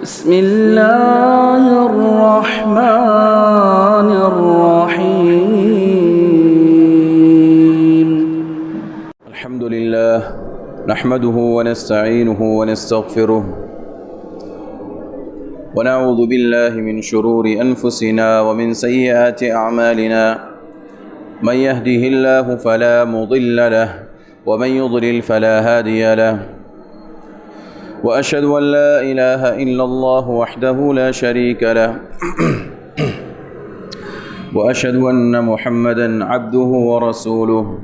بسم الله الرحمن الرحيم. الحمد لله نحمده ونستعينه ونستغفره ونعوذ بالله من شرور أنفسنا ومن سيئات أعمالنا. من يهده الله فلا مضل له ومن يضلل فلا هادي له. وأشهد أن لا إله إلا الله وحده لا شريك له وأشهد أن محمدًا عبده ورسوله.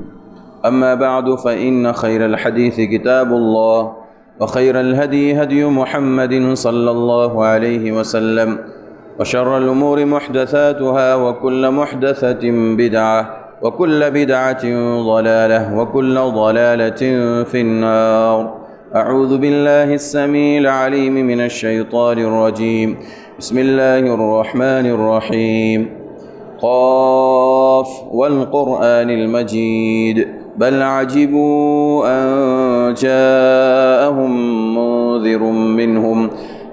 أما بعد فإن خير الحديث كتاب الله وخير الهدي هدي محمد صلى الله عليه وسلم وشر الأمور محدثاتها وكل محدثة بدعة وكل بدعة ضلالة وكل ضلالة في النار. أعوذ بالله السميع العليم من الشيطان الرجيم. بسم الله الرحمن الرحيم. قاف والقرآن المجيد بل عجبوا أن جاءهم منذر منهم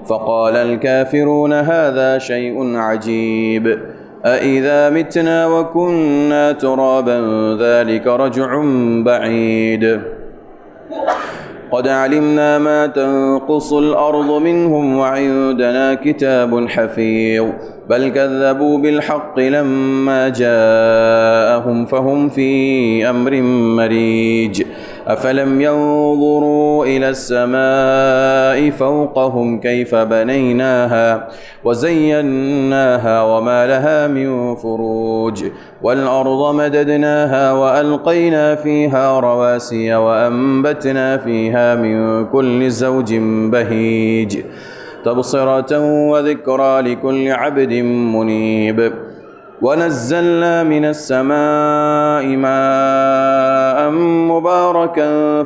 فقال الكافرون هذا شيء عجيب. أإذا متنا وكنا ترابا ذلك رجع بعيد. قد علمنا ما تنقص الأرض منهم وعندنا كتاب حفيظ. بل كذبوا بالحق لما جاءهم فهم في أمر مريج. أفلم ينظروا إلى السماء فوقهم كيف بنيناها وزيناها وما لها من فروج. والأرض مددناها وألقينا فيها رواسي وأنبتنا فيها من كل زوج بهيج تبصرة وذكرى لكل عبد منيب. ونزلنا من السماء ماء مباركا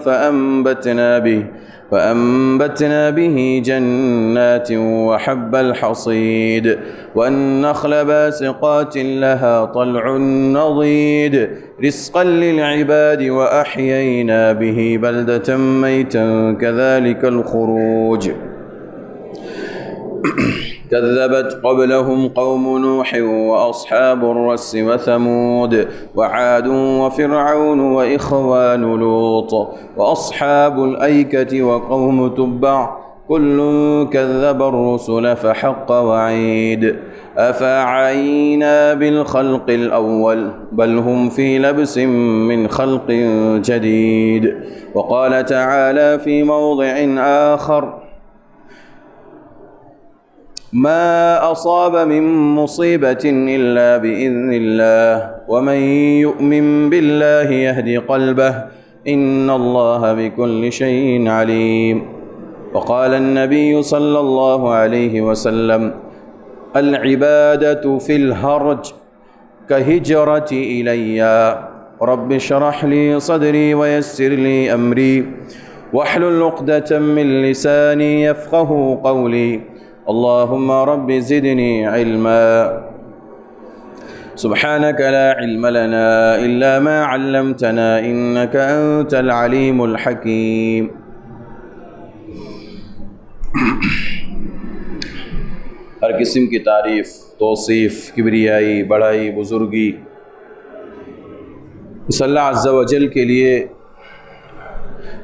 فأنبتنا به جنات وحب الحصيد والنخل باسقات لها طلع نضيد رزقا للعباد وأحيينا به بلدة ميتا كذلك الخروج. كذبت قبلهم قوم نوح وأصحاب الرس وثمود وعاد وفرعون وإخوان لوط وأصحاب الأيكة وقوم تبع كل كذب الرسل فحق وعيد. أفعينا بالخلق الأول بل هم في لبس من خلق جديد. وقال تعالى في موضع آخر ما أصاب من مصيبة إلا بإذن الله ومن يؤمن بالله يهد قلبه إن الله بكل شيء عليم. وقال النبي صلى الله عليه وسلم العبادة في الهرج كهجرة إلي. رب اشرح لي صدري ويسر لي أمري واحلل عقدة من لساني يفقه قولي. اللهم رب زدني علما. سبحانك لا علم لنا إلا ما علمتنا إنك أنت العليم الحكيم. ہر قسم کی تعریف، توصیف، کبریائی، بڑائی، بزرگی اس اللہ عز و جل کے لیے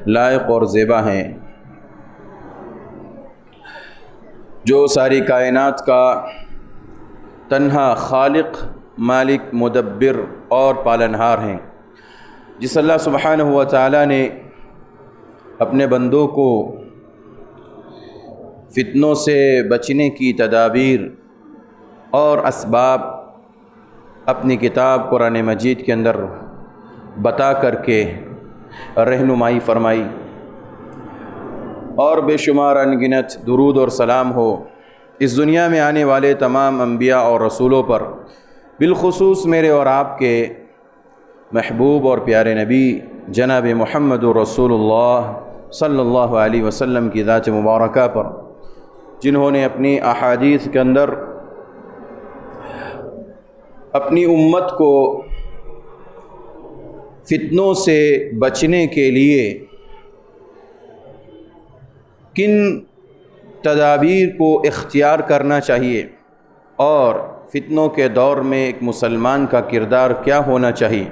لائق اور زیبا ہیں، جو ساری کائنات کا تنہا خالق، مالک، مدبر اور پالنہار ہیں، جس اللہ سبحانہ و تعالیٰ نے اپنے بندوں کو فتنوں سے بچنے کی تدابیر اور اسباب اپنی کتاب قرآن مجید کے اندر بتا کر کے رہنمائی فرمائی، اور بے شمار انگنت درود اور سلام ہو اس دنیا میں آنے والے تمام انبیاء اور رسولوں پر، بالخصوص میرے اور آپ کے محبوب اور پیارے نبی جناب محمد رسول اللہ صلی اللہ علیہ وسلم کی ذات مبارکہ پر، جنہوں نے اپنی احادیث کے اندر اپنی امت کو فتنوں سے بچنے کے لیے کن تدابیر کو اختیار کرنا چاہیے اور فتنوں کے دور میں ایک مسلمان کا کردار کیا ہونا چاہیے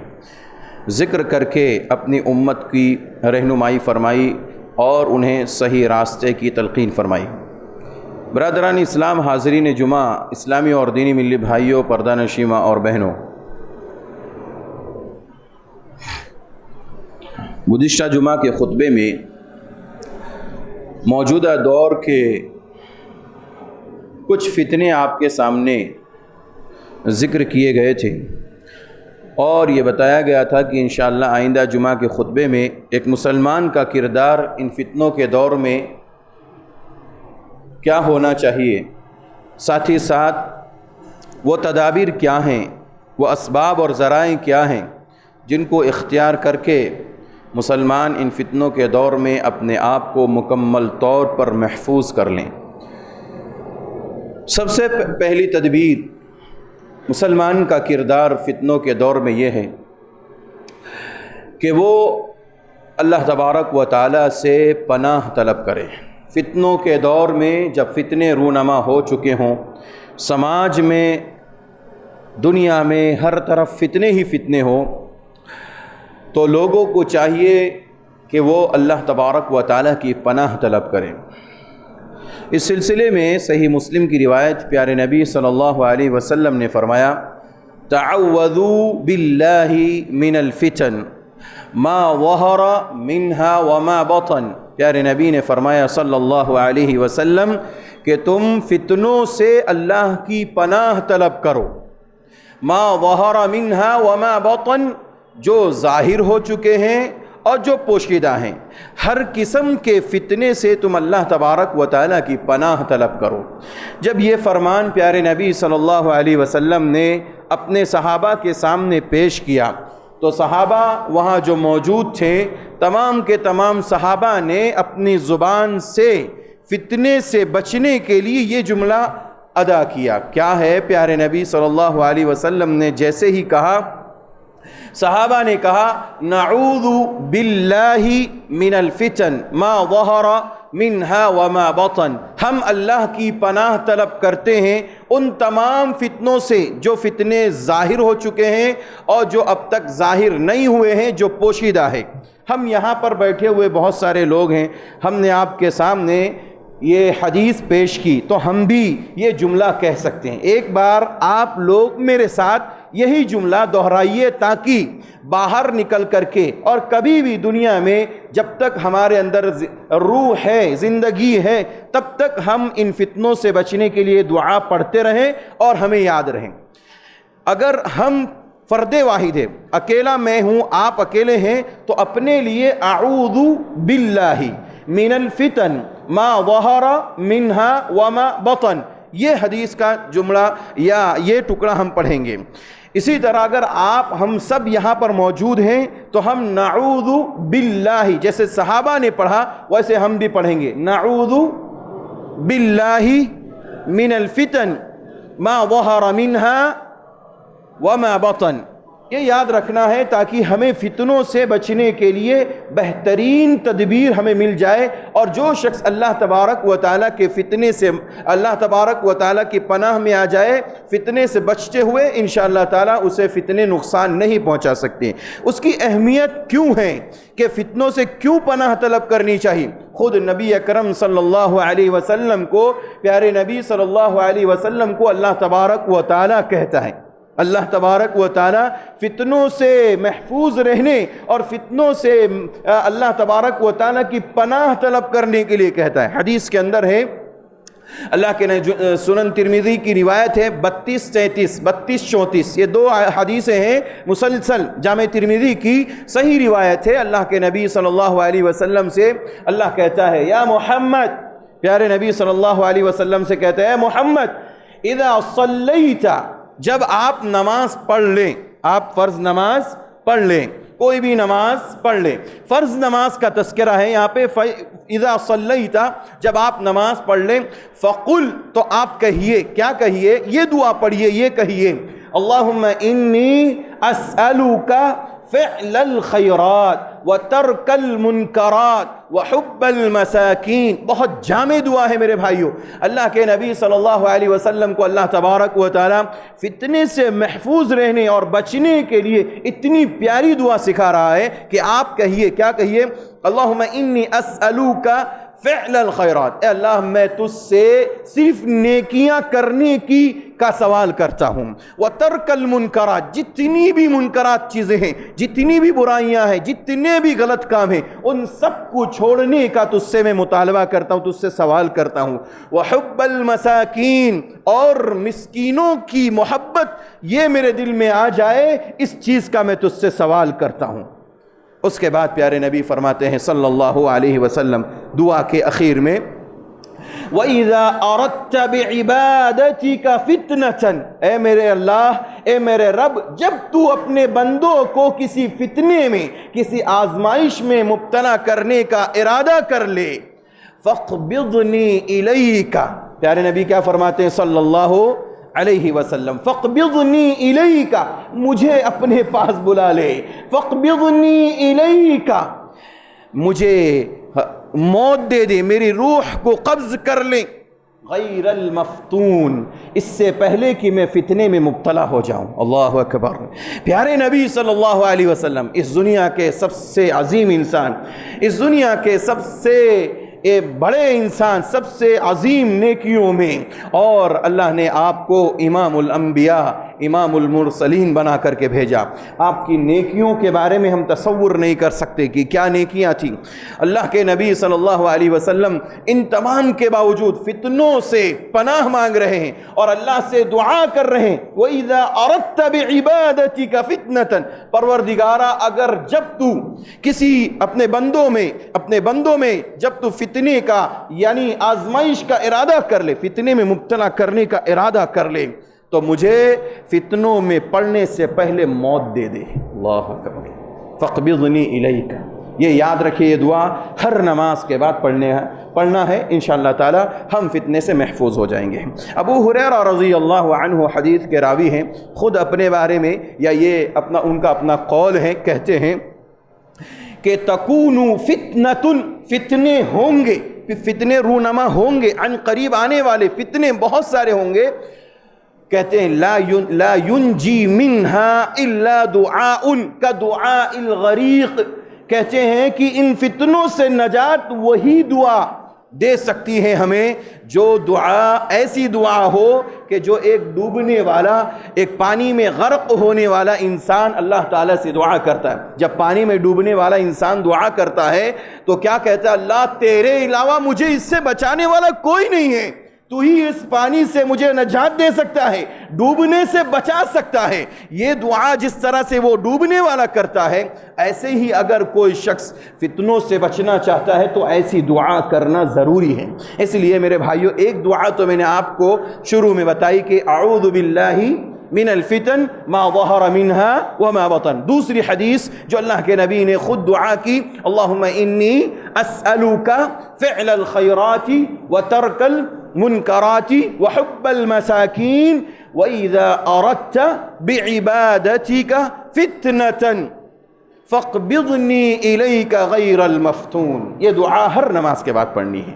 ذکر کر کے اپنی امت کی رہنمائی فرمائی اور انہیں صحیح راستے کی تلقین فرمائی۔ برادران اسلام، حاضرین جمعہ، اسلامی اور دینی ملی بھائیوں، پردہ نشین ماں اور بہنوں، گزشتہ جمعہ کے خطبے میں موجودہ دور کے کچھ فتنے آپ کے سامنے ذکر کیے گئے تھے اور یہ بتایا گیا تھا کہ انشاءاللہ آئندہ جمعہ کے خطبے میں ایک مسلمان کا کردار ان فتنوں کے دور میں کیا ہونا چاہیے، ساتھ ہی ساتھ وہ تدابیر کیا ہیں، وہ اسباب اور ذرائع کیا ہیں جن کو اختیار کر کے مسلمان ان فتنوں کے دور میں اپنے آپ کو مکمل طور پر محفوظ کر لیں۔ سب سے پہلی تدبیر مسلمان کا کردار فتنوں کے دور میں یہ ہے کہ وہ اللہ تبارک و تعالیٰ سے پناہ طلب کرے۔ فتنوں کے دور میں جب فتنے رونما ہو چکے ہوں، سماج میں، دنیا میں ہر طرف فتنے ہی فتنے ہوں، تو لوگوں کو چاہیے کہ وہ اللہ تبارک و تعالیٰ کی پناہ طلب کریں۔ اس سلسلے میں صحیح مسلم کی روایت پیارے نبی صلی اللہ علیہ وسلم نے فرمایا، تعوذوا باللہ من الفتن ما ظہر منها وما بطن۔ پیارے نبی نے فرمایا صلی اللہ علیہ وسلم کہ تم فتنوں سے اللہ کی پناہ طلب کرو، ما ظہر منها وما بطن، جو ظاہر ہو چکے ہیں اور جو پوشیدہ ہیں، ہر قسم کے فتنے سے تم اللہ تبارک و تعالیٰ کی پناہ طلب کرو۔ جب یہ فرمان پیارے نبی صلی اللہ علیہ وسلم نے اپنے صحابہ کے سامنے پیش کیا تو صحابہ وہاں جو موجود تھے، تمام کے تمام صحابہ نے اپنی زبان سے فتنے سے بچنے کے لیے یہ جملہ ادا کیا۔ کیا ہے؟ پیارے نبی صلی اللہ علیہ وسلم نے جیسے ہی کہا، صحابہ نے کہا، نعوذ باللہ من الفتن ما ظہر منها وما بطن، ہم اللہ کی پناہ طلب کرتے ہیں ان تمام فتنوں سے جو فتنے ظاہر ہو چکے ہیں اور جو اب تک ظاہر نہیں ہوئے ہیں، جو پوشیدہ ہے۔ ہم یہاں پر بیٹھے ہوئے بہت سارے لوگ ہیں، ہم نے آپ کے سامنے یہ حدیث پیش کی تو ہم بھی یہ جملہ کہہ سکتے ہیں۔ ایک بار آپ لوگ میرے ساتھ یہی جملہ دہرائیے تاکہ باہر نکل کر کے اور کبھی بھی دنیا میں جب تک ہمارے اندر روح ہے، زندگی ہے، تب تک ہم ان فتنوں سے بچنے کے لیے دعا پڑھتے رہیں اور ہمیں یاد رہیں۔ اگر ہم فرد واحد ہے، اکیلا میں ہوں، آپ اکیلے ہیں، تو اپنے لیے اعوذ باللہ من الفتن ما ظہر منها وما بطن، یہ حدیث کا جملہ یا یہ ٹکڑا ہم پڑھیں گے۔ اسی طرح اگر آپ ہم سب یہاں پر موجود ہیں تو ہم نعوذ باللہ جیسے صحابہ نے پڑھا ویسے ہم بھی پڑھیں گے، نعوذ باللہ من الفتن ما ظہر منها وما بطن۔ یہ یاد رکھنا ہے تاکہ ہمیں فتنوں سے بچنے کے لیے بہترین تدبیر ہمیں مل جائے، اور جو شخص اللہ تبارک و تعالیٰ کے فتنے سے، اللہ تبارک و تعالیٰ کی پناہ میں آ جائے، فتنے سے بچتے ہوئے انشاءاللہ تعالیٰ اسے فتنے نقصان نہیں پہنچا سکتے۔ اس کی اہمیت کیوں ہے کہ فتنوں سے کیوں پناہ طلب کرنی چاہیے؟ خود نبی اکرم صلی اللہ علیہ وسلم کو، پیارے نبی صلی اللہ علیہ وسلم کو اللہ تبارک و تعالیٰ کہتا ہے، اللہ تبارک و تعالیٰ فتنوں سے محفوظ رہنے اور فتنوں سے اللہ تبارک و تعالیٰ کی پناہ طلب کرنے کے لیے کہتا ہے۔ حدیث کے اندر ہے، اللہ کے سنن ترمذی کی روایت ہے 32-33 32-34، یہ دو حدیثیں ہیں مسلسل، جامع ترمذی کی صحیح روایت ہے۔ اللہ کے نبی صلی اللہ علیہ وسلم سے اللہ کہتا ہے، یا محمد، پیارے نبی صلی اللہ علیہ وسلم سے کہتا ہے، اے محمد، اذا صلیت، جب آپ نماز پڑھ لیں، آپ فرض نماز پڑھ لیں، کوئی بھی نماز پڑھ لیں، فرض نماز کا تذکرہ ہے یہاں پہ، اذا صلیت، جب آپ نماز پڑھ لیں، فقل، تو آپ کہیے، کیا کہیے؟ یہ دعا پڑھیے، یہ کہیے، اللہم انی اسألوک فعل الخیرات وترک المنکرات وحب المساکین. بہت جامع دعا ہے میرے بھائیوں. اللہ کے نبی صلی اللہ علیہ وسلم کو اللہ تبارک و تعالی فتنے سے محفوظ رہنے اور بچنے کے لیے اتنی پیاری دعا سکھا رہا ہے کہ آپ کہیے, کیا کہیے؟ اللہم انی اسألوک فعل الخیرات. اے اللہ میں تجھ سے صرف نیکیاں کرنے کا سوال کرتا ہوں. وترک المنکرات, جتنی بھی منکرات چیزیں ہیں, جتنی بھی برائیاں ہیں, جتنے بھی غلط کام ہیں, ان سب کو چھوڑنے کا تجھ سے میں مطالبہ کرتا ہوں, تجھ سے سوال کرتا ہوں. وحب المساکین, اور مسکینوں کی محبت یہ میرے دل میں آ جائے, اس چیز کا میں تجھ سے سوال کرتا ہوں. اس کے بعد پیارے نبی فرماتے ہیں صلی اللہ علیہ وسلم دعا کے اخیر میں, وَإِذَا أَرَدْتَ بِعِبَادَتِكَ فِتْنَةً, اے میرے اللہ, اے میرے رب, جب تو اپنے بندوں کو کسی فتنے میں, کسی آزمائش میں مبتلا کرنے کا ارادہ کر لے, فَاقْبِضْنِي إِلَيْكَ. پیارے نبی کیا فرماتے ہیں صلی اللہ علیہ وسلم, فَاقْبِضْنِي إِلَيْكَ, مجھے اپنے پاس بلا لے. فَاقْبِضْنِي إِلَيْكَ, مجھے موت دے دے, میری روح کو قبض کر لیں. غیر المفتون, اس سے پہلے کہ میں فتنے میں مبتلا ہو جاؤں. اللہ اکبر. پیارے نبی صلی اللہ علیہ وسلم اس دنیا کے سب سے عظیم انسان, اس دنیا کے سب سے بڑے انسان, سب سے عظیم نیکیوں میں, اور اللہ نے آپ کو امام الانبیاء, امام المرسلین بنا کر کے بھیجا. آپ کی نیکیوں کے بارے میں ہم تصور نہیں کر سکتے کہ کیا نیکیاں تھیں. اللہ کے نبی صلی اللہ علیہ وسلم ان تمام کے باوجود فتنوں سے پناہ مانگ رہے ہیں اور اللہ سے دعا کر رہے ہیں. وَإِذَا أَرَدْتَ بِعِبَادَتِكَ فِتْنَةً, پروردگارہ اگر جب تو کسی اپنے بندوں میں جب تو فتنے کا یعنی آزمائش کا ارادہ کر لے, فتنے میں مبتلا کرنے کا ارادہ کر لے, تو مجھے فتنوں میں پڑنے سے پہلے موت دے دے. اللہ اکبر. فَاقْبِضْنِي إِلَيْكَ, یہ یاد رکھیے, یہ دعا ہر نماز کے بعد پڑھنا ہے. انشاءاللہ تعالی ہم فتنے سے محفوظ ہو جائیں گے. ابو ہریرہ رضی اللہ عنہ حدیث کے راوی ہیں, خود اپنے بارے میں, یا یہ ان کا اپنا قول ہے, کہتے ہیں کہ تکونو فتنۃ, فتنے ہوں گے, فتنے رونما ہوں گے, عن قریب آنے والے فتنے بہت سارے ہوں گے. کہتے ہیں لا ینجی منہا الا دعاء کدعاء الغریق. کہتے ہیں کہ ان فتنوں سے نجات وہی دعا دے سکتی ہے ہمیں جو دعا ایسی دعا ہو کہ جو ایک ڈوبنے والا, ایک پانی میں غرق ہونے والا انسان اللہ تعالیٰ سے دعا کرتا ہے. جب پانی میں ڈوبنے والا انسان دعا کرتا ہے تو کیا کہتا ہے؟ اللہ تیرے علاوہ مجھے اس سے بچانے والا کوئی نہیں ہے, تو ہی اس پانی سے مجھے نجات دے سکتا ہے, ڈوبنے سے بچا سکتا ہے. یہ دعا جس طرح سے وہ ڈوبنے والا کرتا ہے, ایسے ہی اگر کوئی شخص فتنوں سے بچنا چاہتا ہے تو ایسی دعا کرنا ضروری ہے. اس لیے میرے بھائیو, ایک دعا تو میں نے آپ کو شروع میں بتائی کہ اعوذ باللہ من الفتن ما ظہر منها وما بطن. دوسری حدیث جو اللہ کے نبی نے خود دعا کی, اللہم انی اسألوک فعل الخیرات وترک المنکرات وحب المساکین وَإِذَا أَرَدْتَ بِعِبَادَتِكَ فِتْنَةً فَاقْبِضْنِي إِلَيْكَ غَيْرَ الْمَفْتُونِ. یہ دعا ہر نماز کے بعد پڑھنی ہے.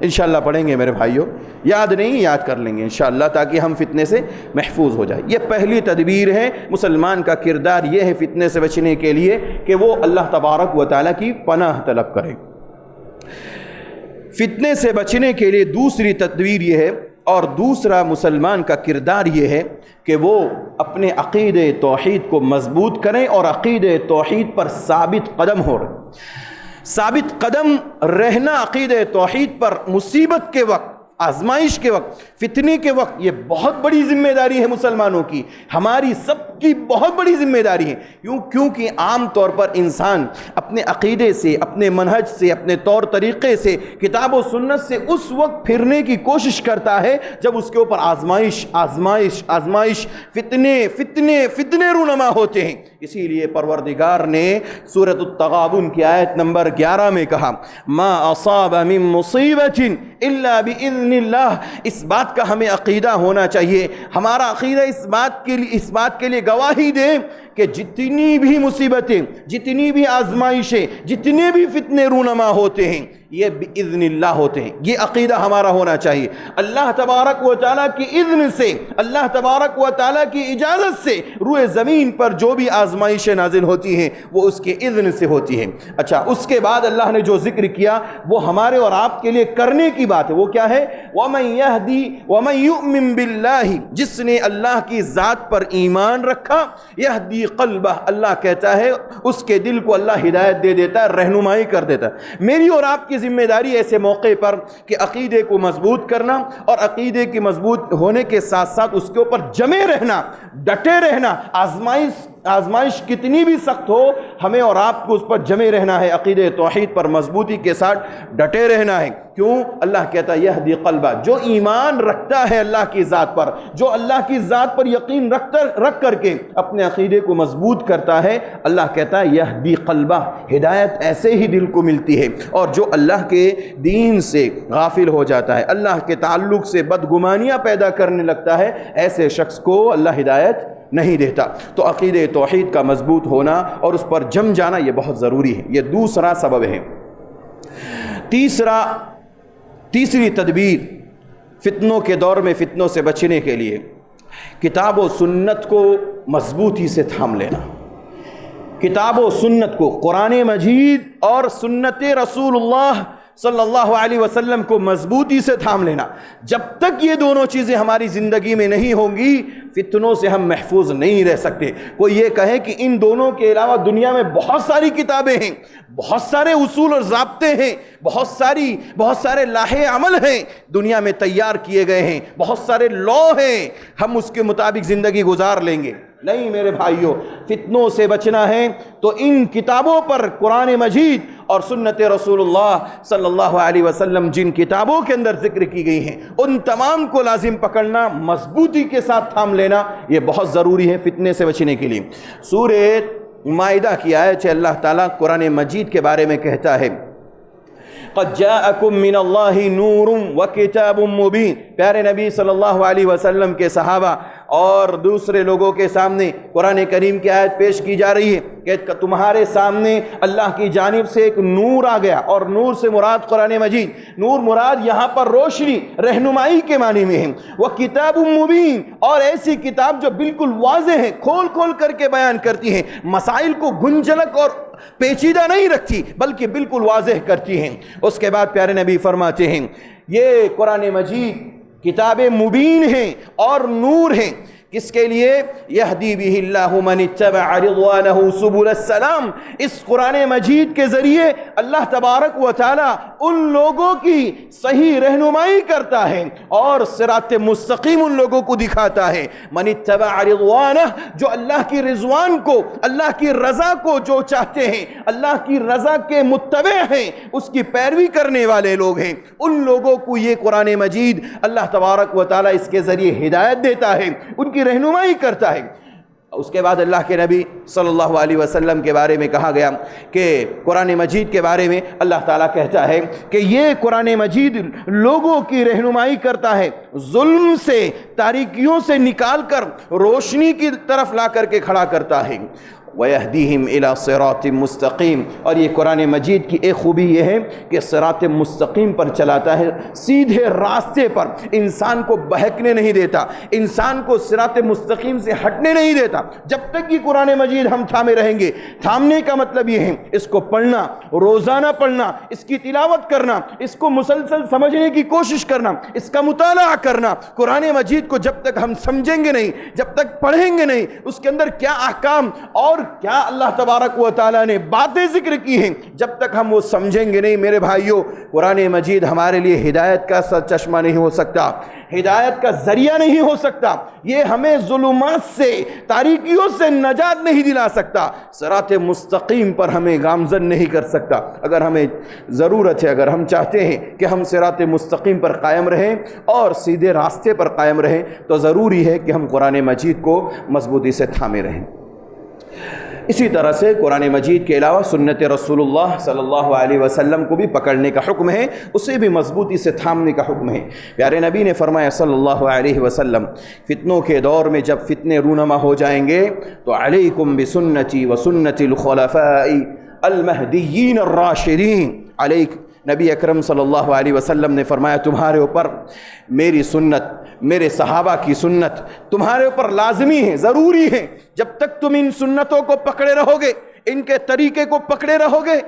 انشاءاللہ پڑھیں گے میرے بھائیوں, یاد نہیں یاد کر لیں گے انشاءاللہ, تاکہ ہم فتنے سے محفوظ ہو جائیں. یہ پہلی تدبیر ہے. مسلمان کا کردار یہ ہے فتنے سے بچنے کے لیے کہ وہ اللہ تبارک و تعالیٰ کی پناہ طلب کرے. فتنے سے بچنے کے لیے دوسری تدبیر یہ ہے, اور دوسرا مسلمان کا کردار یہ ہے کہ وہ اپنے عقید توحید کو مضبوط کریں اور عقید توحید پر ثابت قدم ہو رہے. ثابت قدم رہنا عقید توحید پر مصیبت کے وقت, آزمائش کے وقت, فتنے کے وقت, یہ بہت بڑی ذمہ داری ہے مسلمانوں کی, ہماری سب کی بہت بڑی ذمہ داری ہے. کیونکہ عام طور پر انسان اپنے عقیدے سے, اپنے منہج سے, اپنے طور طریقے سے, کتاب و سنت سے اس وقت پھرنے کی کوشش کرتا ہے جب اس کے اوپر آزمائش فتنے رونما ہوتے ہیں. اسی لیے پروردگار نے سورۃ التغابن کی آیت نمبر 11 میں کہا, ما اصاب من مصیبت الا باذن بِإِذْنِ اللَّهِ، اس بات کا ہمیں عقیدہ ہونا چاہیے، ہمارا عقیدہ اس بات کے لیے گواہی دے کہ جتنی بھی مصیبتیں، جتنی بھی آزمائشیں، جتنے بھی فتنے رونما ہوتے ہیں، یہ بِإِذْنِ اللہ ہوتے ہیں۔ یہ عقیدہ ہمارا ہونا چاہیے۔ اللہ تبارک و تعالیٰ کی اذن سے، اللہ تبارک و تعالیٰ کی اجازت سے روئے زمین پر جو بھی آزمائشیں نازل ہوتی ہیں وہ اس کے اذن سے ہوتی ہیں۔ اچھا، اس کے بعد اللہ نے جو ذکر کیا وہ ہمارے اور آپ کے لیے کرنے کی بات ہے۔ وہ کیا ہے؟ وَمَن يُؤْمِن بِاللَّهِ، جس نے اللہ کی ذات پر ایمان رکھا، یہدی قلبہ، اللہ کہتا ہے اس کے دل کو اللہ ہدایت دے دیتا ہے، رہنمائی کر دیتا ہے۔ میری اور آپ کی ذمہ داری ایسے موقع پر کہ عقیدے کو مضبوط کرنا، اور عقیدے کی مضبوط ہونے کے ساتھ ساتھ اس کے اوپر جمے رہنا، ڈٹے رہنا۔ آزمائش کتنی بھی سخت ہو، ہمیں اور آپ کو اس پر جمے رہنا ہے، عقیدے توحید پر مضبوطی کے ساتھ ڈٹے رہنا ہے۔ کیوں؟ اللہ کہتا ہے یہدی قلبہ، جو ایمان رکھتا ہے اللہ کی ذات پر، جو اللہ کی ذات پر یقین رکھ کر کے اپنے عقیدے کو مضبوط کرتا ہے، اللہ کہتا ہے یہدی قلبہ، ہدایت ایسے ہی دل کو ملتی ہے۔ اور جو اللہ کے دین سے غافل ہو جاتا ہے، اللہ کے تعلق سے بدگمانیاں پیدا کرنے لگتا ہے، ایسے شخص کو اللہ ہدایت نہیں دیتا۔ تو عقیدہ توحید کا مضبوط ہونا اور اس پر جم جانا یہ بہت ضروری ہے۔ یہ دوسرا سبب ہے۔ تیسری تدبیر فتنوں کے دور میں فتنوں سے بچنے کے لیے کتاب و سنت کو مضبوطی سے تھام لینا۔ کتاب و سنت کو، قرآن مجید اور سنت رسول اللہ صلی اللہ علیہ وسلم کو مضبوطی سے تھام لینا۔ جب تک یہ دونوں چیزیں ہماری زندگی میں نہیں ہوں گی، فتنوں سے ہم محفوظ نہیں رہ سکتے۔ کوئی یہ کہے کہ ان دونوں کے علاوہ دنیا میں بہت ساری کتابیں ہیں، بہت سارے اصول اور ضابطے ہیں، بہت سارے لاہے عمل ہیں دنیا میں تیار کیے گئے ہیں، بہت سارے لا ہیں، ہم اس کے مطابق زندگی گزار لیں گے۔ نہیں میرے بھائیوں، فتنوں سے بچنا ہے تو ان کتابوں پر، قرآن مجید اور سنت رسول اللہ صلی اللہ علیہ وسلم جن کتابوں کے اندر ذکر کی گئی ہیں، ان تمام کو لازم پکڑنا، مضبوطی کے ساتھ تھام لینا، یہ بہت ضروری ہے فتنے سے بچنے کے لیے۔ سورہ مائدہ کی آیت ہے، اللہ تعالیٰ قرآن مجید کے بارے میں کہتا ہے قَدْ جَاءَكُم مِّنَ اللَّهِ نُورٌ وَكِتَابٌ مُّبِينٌ۔ پیارے نبی صلی اللہ علیہ وسلم کے صحابہ اور دوسرے لوگوں کے سامنے قرآن کریم کی آیت پیش کی جا رہی ہے کہ تمہارے سامنے اللہ کی جانب سے ایک نور آ گیا، اور نور سے مراد قرآن مجید، نور مراد یہاں پر روشنی، رہنمائی کے معنی میں ہے۔ وَكِتَابٌ مُّبِينٌ، اور ایسی کتاب جو بالکل واضح ہے، کھول کھول کر کے بیان کرتی ہے، مسائل کو گنجلک اور پیچیدہ نہیں رکھتی بلکہ بالکل واضح کرتی ہیں۔ اس کے بعد پیارے نبی فرماتے ہیں یہ قرآن مجید کتاب مبین ہیں اور نور ہیں، کس کے لیے؟ یہدی بہ اللہ من اتبع رضوانہ سبل السلام۔ اس قرآن مجید کے ذریعے اللہ تبارک و تعالی ان لوگوں کی صحیح رہنمائی کرتا ہے اور صراط مستقیم ان لوگوں کو دکھاتا ہے۔ من اتبع رضوانہ، جو اللہ کی رضوان کو، اللہ کی رضا کو جو چاہتے ہیں، اللہ کی رضا کے متبع ہیں، اس کی پیروی کرنے والے لوگ ہیں، ان لوگوں کو یہ قرآن مجید اللہ تبارک و تعالی اس کے ذریعے ہدایت دیتا ہے، ان کی رہنمائی کرتا ہے۔ اس کے بعد اللہ کے نبی صلی اللہ علیہ وسلم کے بارے میں کہا گیا کہ قرآن مجید کے بارے میں اللہ تعالیٰ کہتا ہے کہ یہ قرآن مجید لوگوں کی رہنمائی کرتا ہے، ظلم سے، تاریکیوں سے نکال کر روشنی کی طرف لا کر کے کھڑا کرتا ہے۔ وَيَهْدِيهِمْ إِلَى صِرَاطٍ مُسْتَقِيمٍ، اور یہ قرآن مجید کی ایک خوبی یہ ہے کہ صراط مستقیم پر چلاتا ہے، سیدھے راستے پر، انسان کو بہکنے نہیں دیتا، انسان کو صراط مستقیم سے ہٹنے نہیں دیتا۔ جب تک یہ قرآن مجید ہم تھامے رہیں گے، تھامنے کا مطلب یہ ہے اس کو پڑھنا، روزانہ پڑھنا، اس کی تلاوت کرنا، اس کو مسلسل سمجھنے کی کوشش کرنا، اس کا مطالعہ کرنا۔ قرآن مجید کو جب تک ہم سمجھیں گے نہیں، جب تک پڑھیں گے نہیں، اس کے اندر کیا احکام اور کیا اللہ تبارک و تعالیٰ نے باتیں ذکر کی ہیں، جب تک ہم وہ سمجھیں گے نہیں، میرے بھائیوں، قرآن مجید ہمارے لیے ہدایت کا چشمہ نہیں ہو سکتا، ہدایت کا ذریعہ نہیں ہو سکتا، یہ ہمیں ظلمات سے، تاریکیوں سے نجات نہیں دلا سکتا، صراط مستقیم پر ہمیں گامزن نہیں کر سکتا۔ اگر ہمیں ضرورت ہے، اگر ہم چاہتے ہیں کہ ہم صراط مستقیم پر قائم رہیں اور سیدھے راستے پر قائم رہیں، تو ضروری ہے کہ ہم قرآن مجید کو مضبوطی سے تھامے رہیں۔ اسی طرح سے قرآن مجید کے علاوہ سنت رسول اللہ صلی اللہ علیہ وسلم کو بھی پکڑنے کا حکم ہے، اسے بھی مضبوطی سے تھامنے کا حکم ہے۔ پیارے نبی نے فرمایا صلی اللہ علیہ وسلم، فتنوں کے دور میں جب فتنے رونما ہو جائیں گے تو علیکم بسنتی وسنت الخلفاء المہدیین الراشدین، نبی اکرم صلی اللہ علیہ وسلم نے فرمایا تمہارے اوپر میری سنت، میرے صحابہ کی سنت تمہارے اوپر لازمی ہے، ضروری ہے۔ جب تک تم ان سنتوں کو پکڑے رہو گے، ان کے طریقے کو پکڑے رہو گے،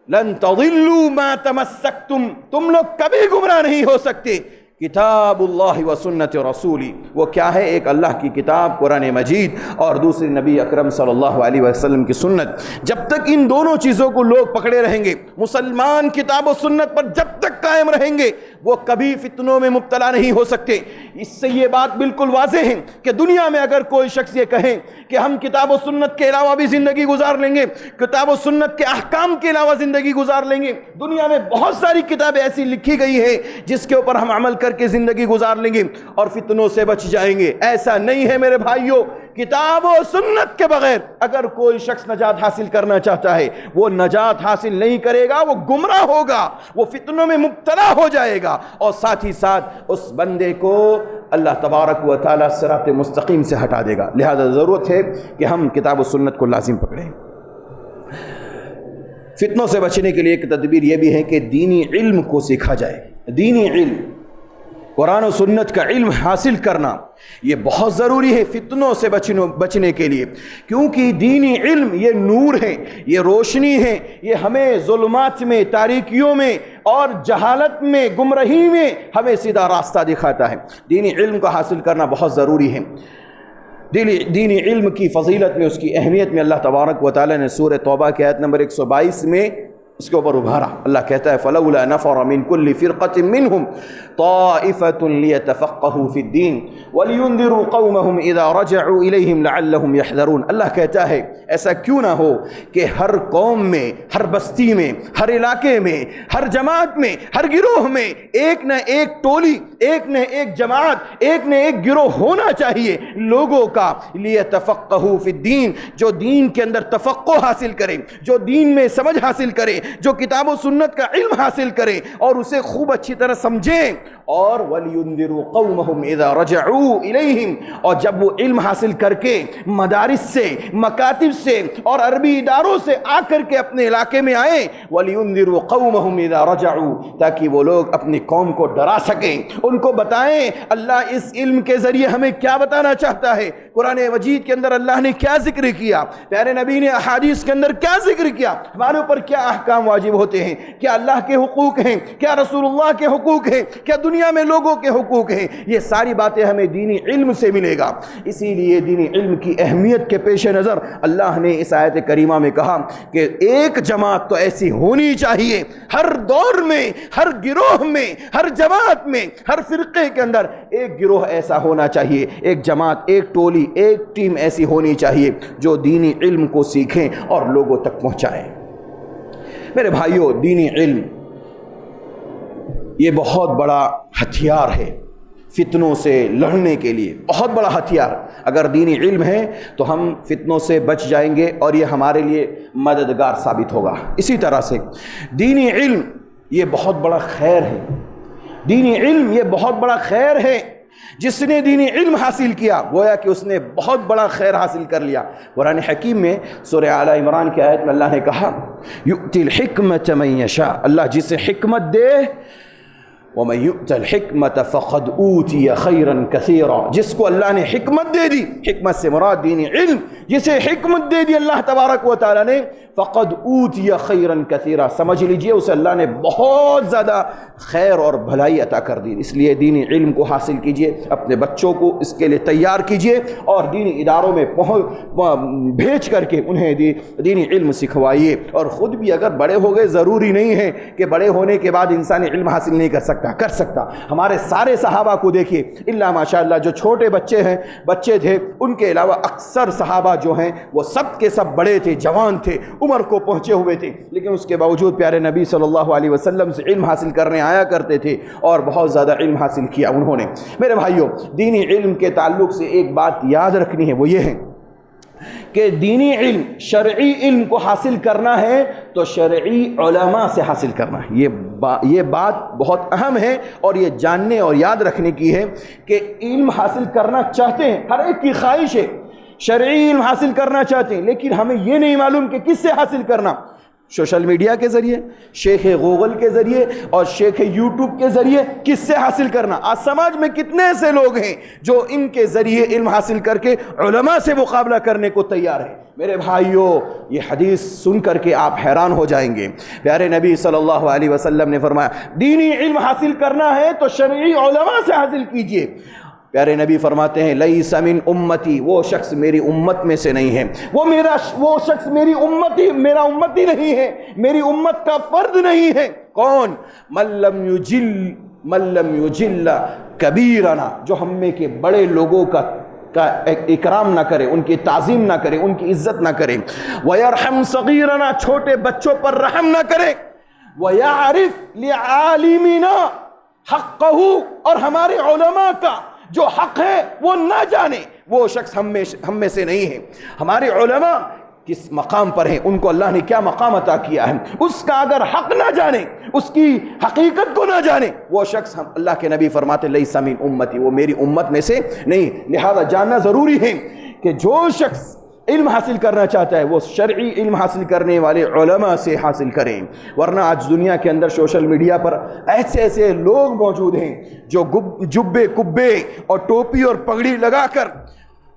لن تضلوا ما تمسکتم، تم لوگ کبھی گمراہ نہیں ہو سکتے۔ کتاب اللہ و سنت رسولی، وہ کیا ہے؟ ایک اللہ کی کتاب قرآن مجید اور دوسری نبی اکرم صلی اللہ علیہ وسلم کی سنت۔ جب تک ان دونوں چیزوں کو لوگ پکڑے رہیں گے، مسلمان کتاب و سنت پر جب تک قائم رہیں گے، وہ کبھی فتنوں میں مبتلا نہیں ہو سکتے۔ اس سے یہ بات بالکل واضح ہے کہ دنیا میں اگر کوئی شخص یہ کہے کہ ہم کتاب و سنت کے علاوہ بھی زندگی گزار لیں گے، کتاب و سنت کے احکام کے علاوہ زندگی گزار لیں گے، دنیا میں بہت ساری کتابیں ایسی لکھی گئی ہیں جس کے اوپر ہم عمل کر کے زندگی گزار لیں گے اور فتنوں سے بچ جائیں گے، ایسا نہیں ہے میرے بھائیوں۔ کتاب و سنت کے بغیر اگر کوئی شخص نجات حاصل کرنا چاہتا ہے، وہ نجات حاصل نہیں کرے گا، وہ گمراہ ہوگا، وہ فتنوں میں مبتلا ہو جائے گا، اور ساتھ ہی ساتھ اس بندے کو اللہ تبارک و تعالی صراط مستقیم سے ہٹا دے گا۔ لہذا ضرورت ہے کہ ہم کتاب و سنت کو لازم پکڑیں۔ فتنوں سے بچنے کے لیے ایک تدبیر یہ بھی ہے کہ دینی علم کو سیکھا جائے۔ دینی علم، قرآن و سنت کا علم حاصل کرنا یہ بہت ضروری ہے فتنوں سے بچنے کے لیے، کیونکہ دینی علم یہ نور ہے، یہ روشنی ہے، یہ ہمیں ظلمات میں، تاریکیوں میں اور جہالت میں، گمراہی میں ہمیں سیدھا راستہ دکھاتا ہے۔ دینی علم کو حاصل کرنا بہت ضروری ہے۔ دینی علم کی فضیلت میں، اس کی اہمیت میں اللہ تبارک و تعالی نے سورہ توبہ کی آیت نمبر 122 میں اس کے اوپر ابھارا۔ اللہ کہتا ہے فَلَوْلَا نَفَرَ مِن كُلِّ فِرْقَةٍ مِّنْهُمْ طَائِفَةٌ لِيَتَفَقَّهُوا فِي الدِّينِ وَلِيُنذِرُوا قَوْمَهُمْ إِذَا رَجَعُوا إِلَيْهِمْ لَعَلَّهُمْ يَحْذَرُونَ۔ اللہ کہتا ہے ایسا کیوں نہ ہو کہ ہر قوم میں، ہر بستی میں، ہر علاقے میں، ہر جماعت میں، ہر گروہ میں ایک نہ ایک ٹولی، ایک نہ ایک جماعت، ایک نہ ایک گروہ ہونا چاہیے لوگوں کا لِيَتَفَقَّهُوا فِي الدِّينِ، جو دین کے اندر تفقہ حاصل کرے، جو دین میں سمجھ حاصل کرے، جو کتاب و سنت کا علم حاصل کریں اور اسے خوب اچھی طرح سمجھیں، اور وَلْيُنذِرُوا قَوْمَهُمْ إِذَا رَجَعُوا إِلَيْهِمْ، اور جب وہ علم حاصل کر کے مدارس سے، مکاتب سے اور عربی اداروں سے آ کر کے اپنے علاقے میں آئیں، وَلْيُنذِرُوا قَوْمَهُمْ إِذَا رَجَعُوا، تاکہ وہ لوگ اپنی قوم کو ڈرا سکیں، ان کو بتائیں اللہ اس علم کے ذریعے ہمیں کیا بتانا چاہتا ہے، قرآن مجید کے اندر اللہ نے کیا ذکر کیا، پیارے نبی نے احادیث کے اندر کیا ذکر کیا، ہمارے اوپر کیا احکام واجب ہوتے ہیں، کیا اللہ کے حقوق ہیں، کیا رسول اللہ کے حقوق ہیں، کیا دنیا میں لوگوں کے حقوق ہیں۔ یہ ساری باتیں ہمیں دینی علم سے ملے گا۔ اسی لیے دینی علم کی اہمیت کے پیش نظر اللہ نے اس آیت کریمہ میں کہا کہ ایک جماعت تو ایسی ہونی چاہیے، ہر دور میں، ہر گروہ میں، ہر جماعت میں، ہر فرقے کے اندر ایک گروہ ایسا ہونا چاہیے، ایک جماعت، ایک ٹولی، ایک ٹیم ایسی ہونی چاہیے جو دینی علم کو سیکھیں اور لوگوں تک پہنچائیں۔ میرے بھائیوں، دینی علم یہ بہت بڑا ہتھیار ہے فتنوں سے لڑنے کے لیے، بہت بڑا ہتھیار۔ اگر دینی علم ہے تو ہم فتنوں سے بچ جائیں گے اور یہ ہمارے لیے مددگار ثابت ہوگا۔ اسی طرح سے دینی علم یہ بہت بڑا خیر ہے، دینی علم یہ بہت بڑا خیر ہے۔ جس نے دینی علم حاصل کیا گویا کہ اس نے بہت بڑا خیر حاصل کر لیا۔ قرآن حکیم میں سورہ آل عمران کی آیت میں اللہ نے کہا یؤتی الحکمۃ من یشاء، اللہ جسے حکمت دے، وَمَن يُؤْتَ الْحِكْمَةَ فَقَدْ أُوتِيَ خَيْرًا كَثِيرًا، جس کو اللہ نے حکمت دے دی، حکمت سے مراد دینی علم، جسے حکمت دے دی اللہ تبارک و تعالی نے، فَقَدْ أُوتِيَ خَيْرًا كَثِيرًا، سمجھ لیجئے اسے اللہ نے بہت زیادہ خیر اور بھلائی عطا کر دی۔ اس لیے دینی علم کو حاصل کیجئے، اپنے بچوں کو اس کے لیے تیار کیجئے اور دینی اداروں میں بھیج کر کے انہیں دینی علم سکھوائیے، اور خود بھی اگر بڑے ہو گئے، ضروری نہیں ہے کہ بڑے ہونے کے بعد انسان علم حاصل نہیں کر سکتا۔ ہمارے سارے صحابہ کو دیکھیے، الا ماشاءاللہ جو چھوٹے بچے تھے، ان کے علاوہ اکثر صحابہ جو ہیں وہ سب کے سب بڑے تھے، جوان تھے، عمر کو پہنچے ہوئے تھے، لیکن اس کے باوجود پیارے نبی صلی اللہ علیہ وسلم سے علم حاصل کرنے آیا کرتے تھے اور بہت زیادہ علم حاصل کیا انہوں نے۔ میرے بھائیوں، دینی علم کے تعلق سے ایک بات یاد رکھنی ہے، وہ یہ ہے کہ دینی علم، شرعی علم کو حاصل کرنا ہے تو شرعی علماء سے حاصل کرنا ہے۔ یہ بات بہت اہم ہے اور یہ جاننے اور یاد رکھنے کی ہے کہ علم حاصل کرنا چاہتے ہیں، ہر ایک کی خواہش ہے شرعی علم حاصل کرنا چاہتے ہیں، لیکن ہمیں یہ نہیں معلوم کہ کس سے حاصل کرنا۔ سوشل میڈیا کے ذریعے، شیخ گوگل کے ذریعے اور شیخ یوٹیوب کے ذریعے کس سے حاصل کرنا؟ آج سماج میں کتنے ایسے لوگ ہیں جو ان کے ذریعے علم حاصل کر کے علماء سے مقابلہ کرنے کو تیار ہیں۔ میرے بھائیوں، یہ حدیث سن کر کے آپ حیران ہو جائیں گے۔ پیارے نبی صلی اللہ علیہ وسلم نے فرمایا دینی علم حاصل کرنا ہے تو شرعی علماء سے حاصل کیجئے۔ پیارے نبی فرماتے ہیں لیس من امتی، وہ شخص میری امت میں سے نہیں ہے، وہ شخص میری امتی نہیں ہے، میری امت کا فرد نہیں ہے۔ کون؟ من لم یجل کبیرنا، جو ہم میں کے بڑے لوگوں کا اکرام نہ کرے، ان کی تعظیم نہ کرے، ان کی عزت نہ کرے۔ ویرحم صغیرنا، چھوٹے بچوں پر رحم نہ کرے۔ ویعرف لعالمنا حقہ، اور ہمارے علماء کا جو حق ہے وہ نہ جانے، وہ شخص ہم میں سے نہیں ہے۔ ہمارے علماء کس مقام پر ہیں، ان کو اللہ نے کیا مقام عطا کیا ہے، اس کا اگر حق نہ جانے، اس کی حقیقت کو نہ جانے، وہ شخص اللہ کے نبی فرماتے لیس من امتی، وہ میری امت میں سے نہیں۔ لہذا جاننا ضروری ہے کہ جو شخص علم حاصل کرنا چاہتا ہے وہ شرعی علم حاصل کرنے والے علماء سے حاصل کریں، ورنہ آج دنیا کے اندر سوشل میڈیا پر ایسے لوگ موجود ہیں جو جبے کبے اور ٹوپی اور پگڑی لگا کر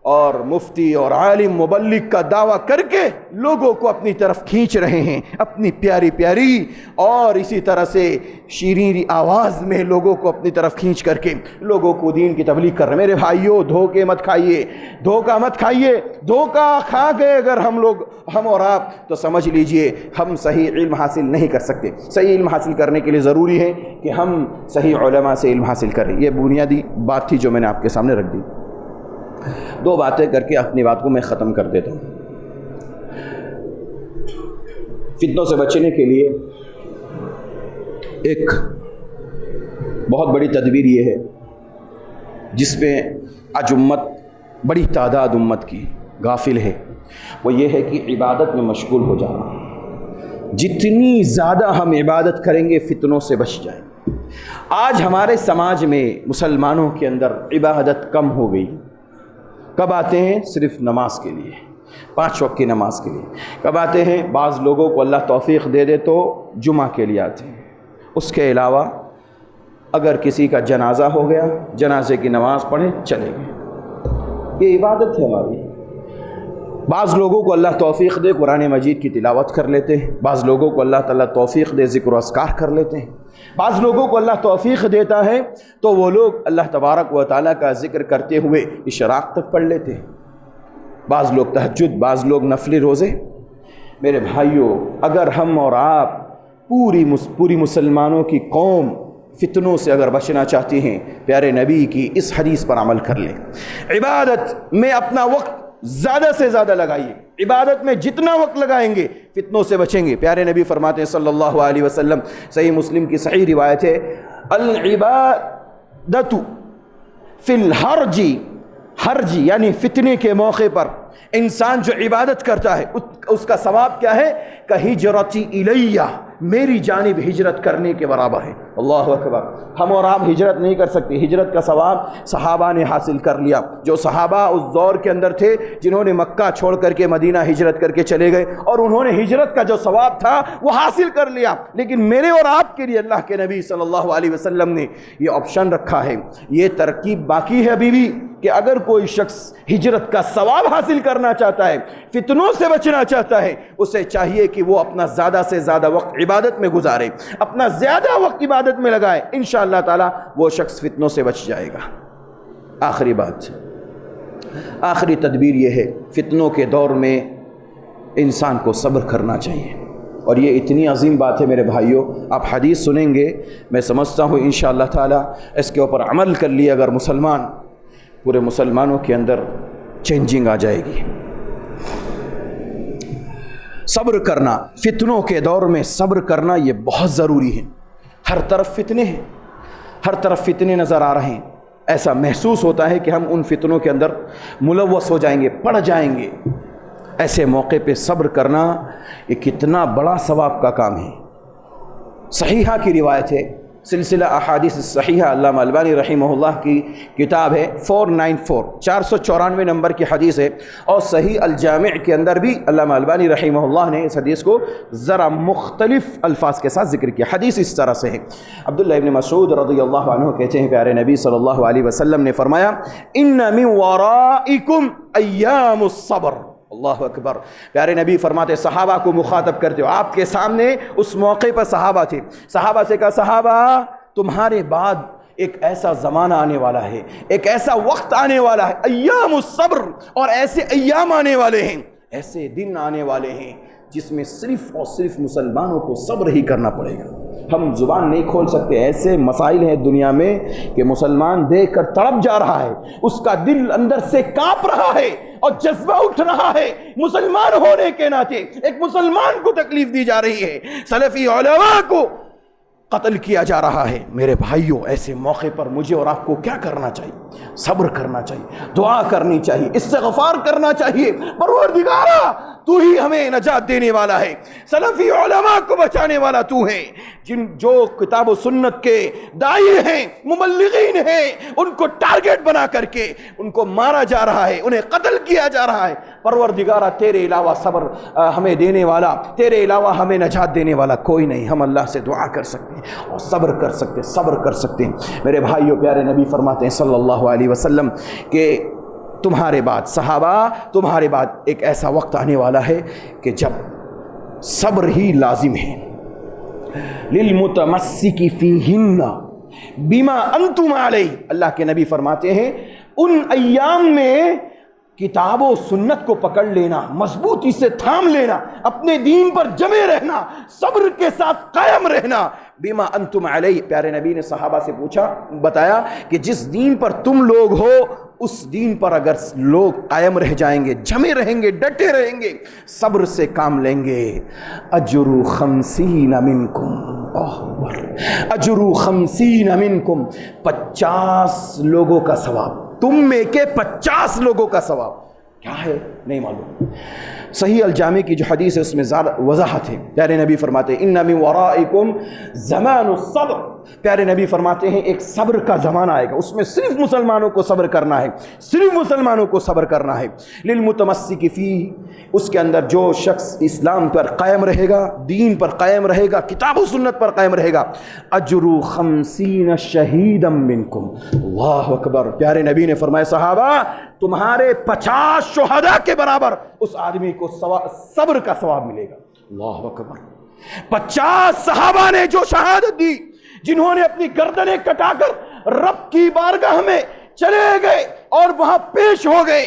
اور مفتی اور عالم مبلغ کا دعویٰ کر کے لوگوں کو اپنی طرف کھینچ رہے ہیں، اپنی پیاری پیاری اور اسی طرح سے شیریں آواز میں لوگوں کو اپنی طرف کھینچ کر کے لوگوں کو دین کی تبلیغ کر رہے ہیں۔ میرے بھائیوں، دھوکے مت کھائیے، دھوکہ مت کھائیے۔ دھوکہ کھا گئے اگر ہم اور آپ تو سمجھ لیجئے ہم صحیح علم حاصل نہیں کر سکتے۔ صحیح علم حاصل کرنے کے لیے ضروری ہے کہ ہم صحیح علماء سے علم حاصل کریں۔ یہ بنیادی بات تھی جو میں نے آپ کے سامنے رکھ دی۔ دو باتیں کر کے اپنی بات کو میں ختم کر دیتا ہوں۔ فتنوں سے بچنے کے لیے ایک بہت بڑی تدبیر یہ ہے جس میں آج امت، بڑی تعداد امت کی غافل ہے، وہ یہ ہے کہ عبادت میں مشغول ہو جانا۔ جتنی زیادہ ہم عبادت کریں گے فتنوں سے بچ جائیں۔ آج ہمارے سماج میں مسلمانوں کے اندر عبادت کم ہو گئی۔ کب آتے ہیں؟ صرف نماز کے لیے، 5 وقت کی نماز کے لیے۔ کب آتے ہیں؟ بعض لوگوں کو اللہ توفیق دے دے تو جمعہ کے لیے آتے ہیں۔ اس کے علاوہ اگر کسی کا جنازہ ہو گیا، جنازے کی نماز پڑھیں، چلے گئے۔ یہ عبادت ہے ہماری۔ بعض لوگوں کو اللہ توفیق دے قرآن مجید کی تلاوت کر لیتے ہیں، بعض لوگوں کو اللہ تعالیٰ توفیق دے ذکر و اذکار کر لیتے ہیں، بعض لوگوں کو اللہ توفیق دیتا ہے تو وہ لوگ اللہ تبارک و تعالیٰ کا ذکر کرتے ہوئے اشراق تک پڑھ لیتے ہیں، بعض لوگ تہجد، بعض لوگ نفلی روزے۔ میرے بھائیوں، اگر ہم اور آپ پوری مسلمانوں کی قوم فتنوں سے اگر بچنا چاہتے ہیں، پیارے نبی کی اس حدیث پر عمل کر لیں۔ عبادت میں اپنا وقت زیادہ سے زیادہ لگائیے، عبادت میں جتنا وقت لگائیں گے فتنوں سے بچیں گے۔ پیارے نبی فرماتے ہیں صلی اللہ علیہ وسلم، صحیح مسلم کی صحیح روایت ہے، العبادت فی الحرج یعنی فتنے کے موقع پر انسان جو عبادت کرتا ہے اس کا ثواب کیا ہے؟ کہجرتی الیہ، میری جانب ہجرت کرنے کے برابر ہے۔ اللہ اکبر۔ ہم اور آپ ہجرت نہیں کر سکتے، ہجرت کا ثواب صحابہ نے حاصل کر لیا۔ جو صحابہ اس دور کے اندر تھے جنہوں نے مکہ چھوڑ کر کے مدینہ ہجرت کر کے چلے گئے اور انہوں نے ہجرت کا جو ثواب تھا وہ حاصل کر لیا، لیکن میرے اور آپ کے لیے اللہ کے نبی صلی اللہ علیہ وسلم نے یہ آپشن رکھا ہے، یہ ترکیب باقی ہے ابھی بھی، کہ اگر کوئی شخص ہجرت کا ثواب حاصل کرنا چاہتا ہے، فتنوں سے بچنا چاہتا ہے، اسے چاہیے کہ وہ اپنا زیادہ سے زیادہ وقت عبادت میں گزارے، اپنا زیادہ وقت عبادت میں لگائے، انشاءاللہ تعالی وہ شخص فتنوں سے بچ جائے گا۔ آخری بات، آخری تدبیر یہ ہے، فتنوں کے دور میں انسان کو صبر کرنا چاہیے، اور یہ اتنی عظیم بات ہے میرے بھائیوں، آپ حدیث سنیں گے، میں سمجھتا ہوں انشاءاللہ تعالی اس کے اوپر عمل کر لیے اگر مسلمان، پورے مسلمانوں کے اندر چینجنگ آ جائے گی۔ صبر کرنا، فتنوں کے دور میں صبر کرنا یہ بہت ضروری ہے۔ ہر طرف فتنے ہیں، ہر طرف فتنے نظر آ رہے ہیں، ایسا محسوس ہوتا ہے کہ ہم ان فتنوں کے اندر ملوث ہو جائیں گے، پڑ جائیں گے۔ ایسے موقع پہ صبر کرنا یہ کتنا بڑا ثواب کا کام ہے۔ صحیحہ کی روایت ہے، سلسلہ احادیث صحیحہ علامہ البانی رحمہ اللہ کی کتاب ہے 494 نمبر کی حدیث ہے، اور صحیح الجامع کے اندر بھی علامہ البانی رحمہ اللہ نے اس حدیث کو ذرا مختلف الفاظ کے ساتھ ذکر کیا۔ حدیث اس طرح سے ہے، عبداللہ ابن مسعود رضی اللہ عنہ کہتے ہیں پیارے نبی صلی اللہ علیہ وسلم نے فرمایا ان من ورائکم ایام الصبر۔ اللہ اکبر، پیارے نبی فرماتے صحابہ کو مخاطب کرتے ہو، آپ کے سامنے اس موقع پر صحابہ تھے، صحابہ سے کہا صحابہ تمہارے بعد ایک ایسا زمانہ آنے والا ہے، ایک ایسا وقت آنے والا ہے، ایام الصبر، اور ایسے ایام آنے والے ہیں، ایسے دن آنے والے ہیں جس میں صرف اور صرف مسلمانوں کو صبر ہی کرنا پڑے گا۔ ہم زبان نہیں کھول سکتے، ایسے مسائل ہیں دنیا میں کہ مسلمان دیکھ کر تڑپ جا رہا ہے، اس کا دل اندر سے کانپ رہا ہے اور جذبہ اٹھ رہا ہے، مسلمان ہونے کے ناطے ایک مسلمان کو تکلیف دی جا رہی ہے، سلفی علماء کو قتل کیا جا رہا ہے۔ میرے بھائیوں، ایسے موقع پر مجھے اور آپ کو کیا کرنا چاہیے؟ صبر کرنا چاہیے، دعا کرنی چاہیے، استغفار کرنا چاہیے، پروردگارا تو ہی ہمیں نجات دینے والا ہے، سلفی علماء کو بچانے والا تو ہے، جو کتاب و سنت کے داعی ہیں، مبلغین ہیں، ان کو ٹارگٹ بنا کر کے ان کو مارا جا رہا ہے، انہیں قتل کیا جا رہا ہے۔ پروردگارا تیرے علاوہ صبر ہمیں دینے والا، تیرے علاوہ ہمیں نجات دینے والا کوئی نہیں۔ ہم اللہ سے دعا کر سکتے ہیں اور صبر کر سکتے ہیں۔ میرے بھائیوں، پیارے نبی فرماتے ہیں صلی اللہ علیہ وسلم کہ تمہارے بعد صحابہ، تمہارے بعد ایک ایسا وقت آنے والا ہے کہ جب صبر ہی لازم ہے، للمتمسک فیہن بما انتم علیہ۔ اللہ کے نبی فرماتے ہیں ان ایام میں کتاب و سنت کو پکڑ لینا، مضبوطی سے تھام لینا، اپنے دین پر جمے رہنا، صبر کے ساتھ قائم رہنا، بما انتم علیہ۔ پیارے نبی نے صحابہ سے بتایا کہ جس دین پر تم لوگ ہو اس دین پر اگر لوگ قائم رہ جائیں گے، جمے رہیں گے، ڈٹے رہیں گے، صبر سے کام لیں گے، اجر 50 منکم، اجر 50 منکم، 50 لوگوں کا ثواب، تم میں کے 50 لوگوں کا ثواب۔ کیا ہے نہیں معلوم۔ صحیح الجامع کی جو حدیث ہے اس میں زیادہ وضاحت ہے۔ پیارے نبی فرماتے ہیں ان من ورائکم زمان الصبر، پیارے نبی فرماتے ہیں ایک صبر کا زمانہ آئے گا، اس میں صرف مسلمانوں کو صبر کرنا ہے، صرف مسلمانوں کو صبر کرنا ہے۔ للمتمسک فیہ، اس کے اندر جو شخص اسلام پر قائم رہے گا، دین پر قائم رہے گا، کتاب و سنت پر قائم رہے گا، اجر 50 شہیدا منکم۔ اللہ اکبر، پیارے نبی نے فرمایا صحابہ تمہارے 50 شہداء کے برابر اس آدمی کو صبر کا ثواب ملے گا۔ اللہ اکبر، 50 صحابہ نے جو شہادت دی، جنہوں نے اپنی گردنیں کٹا کر رب کی بارگاہ میں چلے گئے اور وہاں پیش ہو گئے،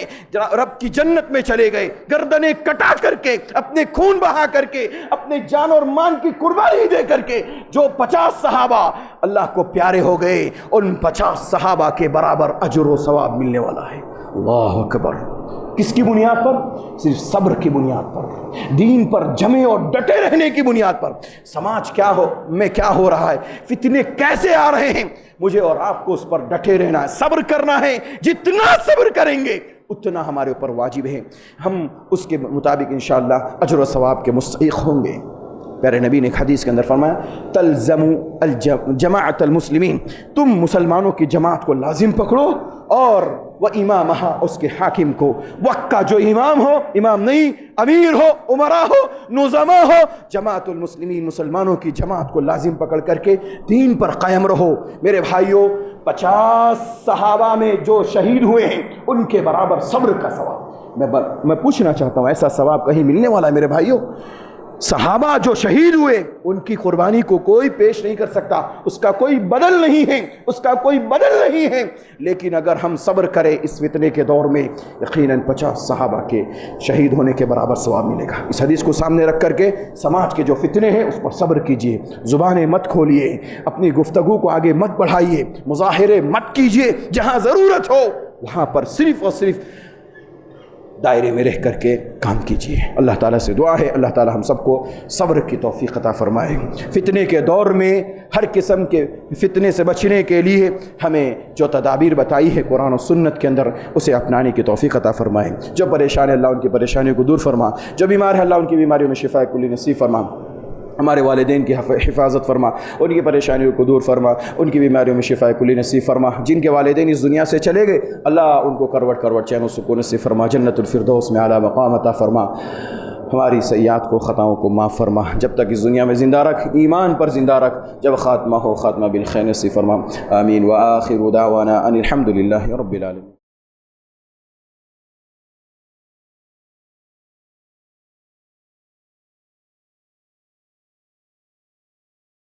رب کی جنت میں چلے گئے، گردنیں کٹا کر کے، اپنے خون بہا کر کے، اپنے جان اور مان کی قربانی دے کر کے جو 50 صحابہ اللہ کو پیارے ہو گئے، ان 50 صحابہ کے برابر اجر و ثواب ملنے والا ہے۔ اللہ اکبر، کس کی بنیاد پر؟ صرف صبر کی بنیاد پر، دین پر جمے اور ڈٹے رہنے کی بنیاد پر۔ سماج میں کیا ہو رہا ہے، فتنے کیسے آ رہے ہیں، مجھے اور آپ کو اس پر ڈٹے رہنا ہے، صبر کرنا ہے، جتنا صبر کریں گے اتنا ہمارے اوپر واجب ہے، ہم اس کے مطابق انشاءاللہ اجر و ثواب کے مستحق ہوں گے۔ پیارے نبی نے ایک حدیث کے اندر فرمایا تلزموا جماعت المسلمین، تم مسلمانوں کی جماعت کو لازم پکڑو، اور وہ امامہ، اس کے حاکم کو، وقت کا جو امام ہو، امام نہیں، امیر ہو، عمرا ہو، نظما ہو، جماعت المسلمین، مسلمانوں کی جماعت کو لازم پکڑ کر کے دین پر قائم رہو۔ میرے بھائیوں، 50 صحابہ میں جو شہید ہوئے ہیں ان کے برابر صبر کا ثواب۔ میں پوچھنا چاہتا ہوں ایسا ثواب کہیں ملنے والا ہے میرے بھائیوں؟ صحابہ جو شہید ہوئے ان کی قربانی کو کوئی پیش نہیں کر سکتا، اس کا کوئی بدل نہیں ہے، اس کا کوئی بدل نہیں ہے، لیکن اگر ہم صبر کریں اس فتنے کے دور میں یقیناً 50 صحابہ کے شہید ہونے کے برابر ثواب ملے گا۔ اس حدیث کو سامنے رکھ کر کے سماج کے جو فتنے ہیں اس پر صبر کیجئے، زبانیں مت کھولیے، اپنی گفتگو کو آگے مت بڑھائیے، مظاہرے مت کیجئے، جہاں ضرورت ہو وہاں پر صرف اور صرف دائرے میں رہ کر کے کام کیجیے۔ اللہ تعالیٰ سے دعا ہے اللہ تعالیٰ ہم سب کو صبر کی توفیق عطا فرمائے۔ فتنے کے دور میں ہر قسم کے فتنے سے بچنے کے لیے ہمیں جو تدابیر بتائی ہے قرآن و سنت کے اندر اسے اپنانے کی توفیق عطا فرمائے۔ جو پریشان ہے اللہ ان کی پریشانیوں کو دور فرما، جو بیمار ہے اللہ ان کی بیماریوں میں شفا کلی نصیب فرما، ہمارے والدین کی حفاظت فرما، ان کی پریشانیوں کو دور فرما، ان کی بیماریوں میں شفا کلی نصیب فرما۔ جن کے والدین اس دنیا سے چلے گئے اللہ ان کو کروٹ کروٹ چین و سکون نصیب فرما، جنت الفردوس میں اعلیٰ مقام عطا فرما، ہماری سیئات کو خطاؤں کو معاف فرما، جب تک اس دنیا میں زندہ رکھ، ایمان پر زندہ رکھ، جب خاتمہ ہو خاتمہ بالخیر نصیب فرما۔ آمین۔ وآخر دعوانا ان الحمد للہ رب العالمین۔